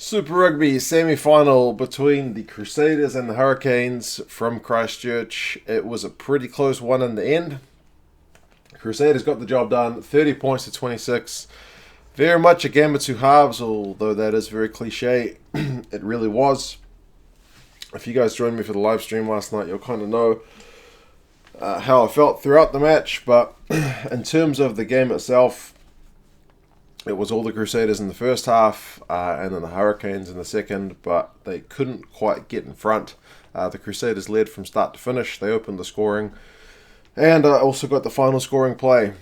Super Rugby semi-final between the Crusaders and the Hurricanes from Christchurch. It was a pretty close one in the end. Crusaders got the job done, 30 points to 26. Very much a game of two halves, although that is very cliche. It really was. If you guys joined me for the live stream last night, you'll kind of know how I felt throughout the match. But in terms of the game itself, it was all the Crusaders in the first half and then the Hurricanes in the second, but they couldn't quite get in front. The Crusaders led from start to finish. They opened the scoring and also got the final scoring play.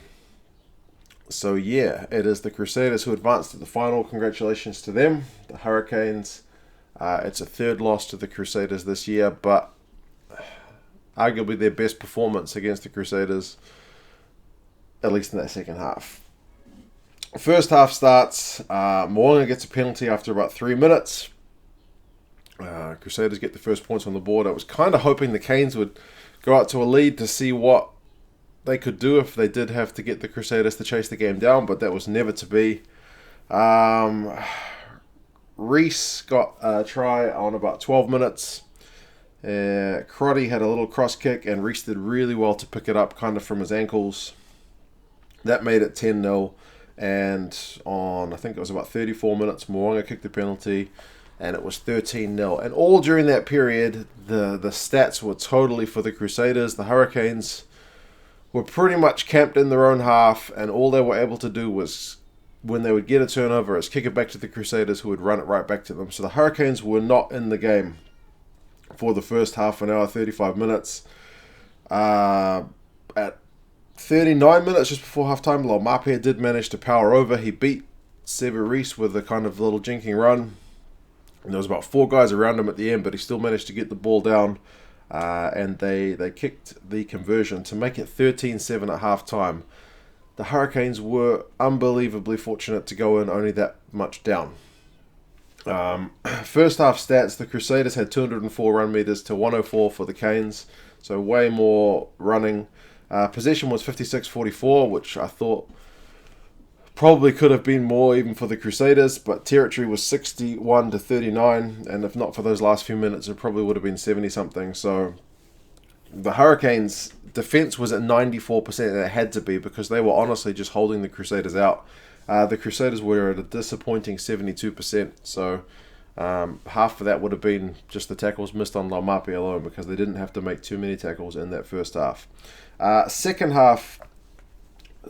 So yeah, it is the Crusaders who advanced to the final. Congratulations to them. The Hurricanes, it's a third loss to the Crusaders this year, but arguably their best performance against the Crusaders, at least in that second half. First half starts, Mo'unga gets a penalty after about 3 minutes. Crusaders get the first points on the board. I was kind of hoping the Canes would go out to a lead to see what they could do if they did have to get the Crusaders to chase the game down, but that was never to be. Reese got a try on about 12 minutes. Crotty had a little cross kick, and Reese did really well to pick it up kind of from his ankles. That made it 10-0. And on, I think it was about 34 minutes, Mo'unga kicked the penalty, and it was 13-0. And all during that period, the stats were totally for the Crusaders. The Hurricanes were pretty much camped in their own half, and all they were able to do was, when they would get a turnover, is kick it back to the Crusaders, who would run it right back to them. So the Hurricanes were not in the game for the first half an hour, 35 minutes. At 39 minutes just before halftime, Laumape did manage to power over. He beat Reese with a kind of little jinking run. And there was about 4 guys around him at the end, but he still managed to get the ball down. And they kicked the conversion to make it 13-7 at halftime. The Hurricanes were unbelievably fortunate to go in only that much down. First half stats, the Crusaders had 204 run meters to 104 for the Canes. So way more running. Possession was 56-44, which I thought probably could have been more even for the Crusaders, but territory was 61-39, and if not for those last few minutes, it probably would have been 70-something. So the Hurricanes' defense was at 94%, and it had to be because they were honestly just holding the Crusaders out. The Crusaders were at a disappointing 72%, so half of that would have been just the tackles missed on Laumape alone because they didn't have to make too many tackles in that first half. Second half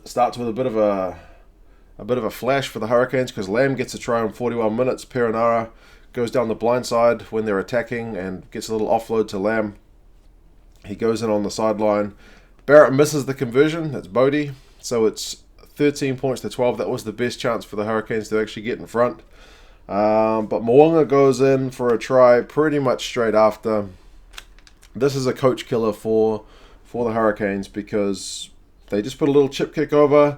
starts with a bit of a flash for the Hurricanes because Lamb gets a try in 41 minutes. Perinara goes down the blind side when they're attacking and gets a little offload to Lamb. He goes in on the sideline. Barrett misses the conversion. That's Bodie. So it's 13 points to 12. That was the best chance for the Hurricanes to actually get in front. But Mo'unga goes in for a try pretty much straight after. This is a coach killer for the Hurricanes because they just put a little chip kick over.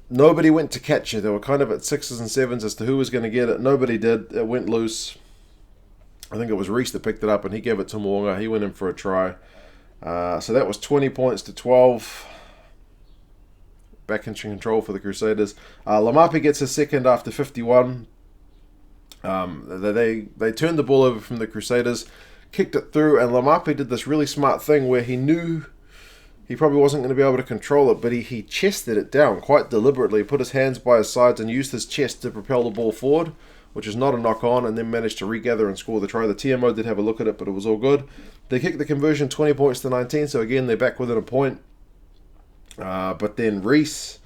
Nobody went to catch it. They were kind of at 6s and 7s as to who was going to get it. Nobody did. It went loose. I think it was Reese that picked it up and he gave it to Mo'unga. He went in for a try. So that was 20 points to 12. Back in control for the Crusaders. Laumape gets a second after 51. They turned the ball over from the Crusaders, kicked it through, and Laumape did this really smart thing where he knew he probably wasn't going to be able to control it, but he chested it down quite deliberately, put his hands by his sides and used his chest to propel the ball forward, which is not a knock-on, and then managed to regather and score the try. The TMO did have a look at it, but it was all good. They kicked the conversion 20 points to 19, so again, they're back within a point. But then Reese,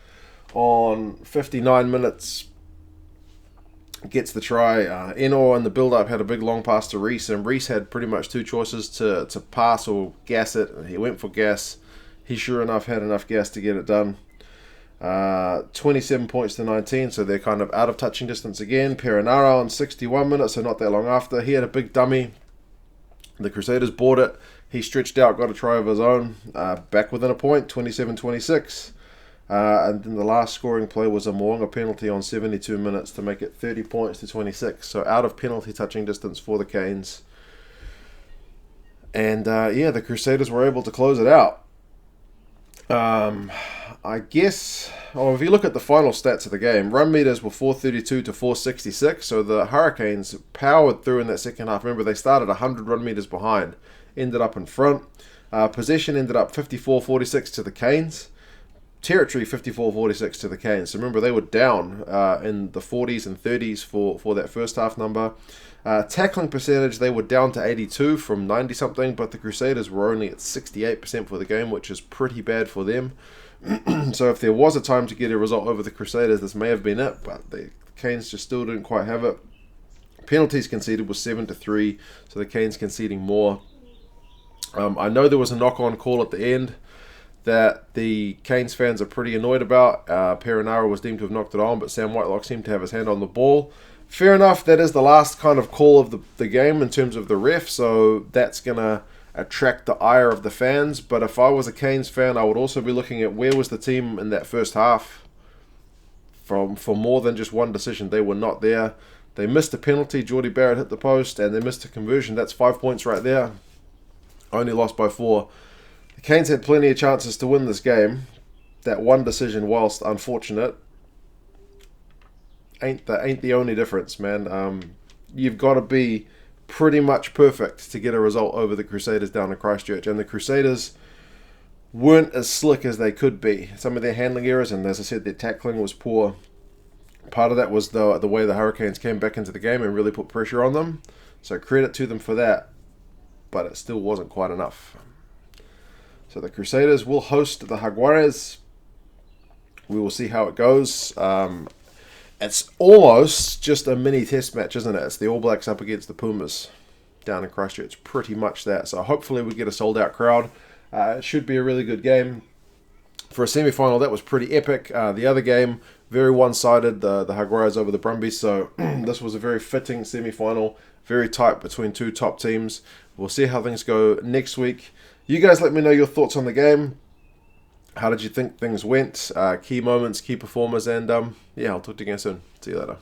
on 59 minutes, gets the try. Eno in the build-up had a big long pass to Reese, and Reese had pretty much 2 choices to pass or gas it. He went for gas. He sure enough had enough gas to get it done. 27 points to 19, so they're kind of out of touching distance again. Perinara on 61 minutes, so not that long after. He had a big dummy. The Crusaders bought it. He stretched out, got a try of his own. Back within a point, 27-26. And then the last scoring play was a Mo'unga penalty on 72 minutes to make it 30 points to 26. So out of penalty touching distance for the Canes. And the Crusaders were able to close it out. I guess, if you look at the final stats of the game, run meters were 432 to 466, so the Hurricanes powered through in that second half. Remember, they started 100 run meters behind, ended up in front. Possession ended up 54-46 to the Canes. Territory 54-46 to the Canes. So remember, they were down in the 40s and 30s for that first half number. Tackling percentage, they were down to 82 from 90 something, but the Crusaders were only at 68% for the game, which is pretty bad for them. So if there was a time to get a result over the Crusaders, this may have been it, but the Canes just still didn't quite have it. Penalties conceded was 7-3, so the Canes conceding more. I know there was a knock-on call at the end that the Canes fans are pretty annoyed about. Perinara was deemed to have knocked it on, but Sam Whitelock seemed to have his hand on the ball. Fair enough, that is the last kind of call of the game in terms of the ref, so that's going to attract the ire of the fans. But if I was a Canes fan, I would also be looking at where was the team in that first half for more than just one decision. They were not there. They missed a penalty. Geordie Barrett hit the post, and they missed a conversion. That's 5 points right there. Only lost by 4. The Canes had plenty of chances to win this game. That one decision, whilst unfortunate, ain't the only difference, man. You've got to be pretty much perfect to get a result over the Crusaders down in Christchurch, and the Crusaders weren't as slick as they could be. Some of their handling errors, and as I said, their tackling was poor. Part of that was the way the Hurricanes came back into the game and really put pressure on them. So credit to them for that, but it still wasn't quite enough. So the Crusaders will host the Jaguares. We will see how it goes. It's almost just a mini test match, isn't it? It's the All Blacks up against the Pumas down in Christchurch. Pretty much that. So hopefully we get a sold-out crowd. It should be a really good game. For a semi-final, that was pretty epic. The other game, very one-sided. The Jaguares over the Brumbies. So this was a very fitting semi-final. Very tight between two top teams. We'll see how things go next week. You guys let me know your thoughts on the game. How did you think things went? Key moments, key performers, and yeah, I'll talk to you again soon. See you later.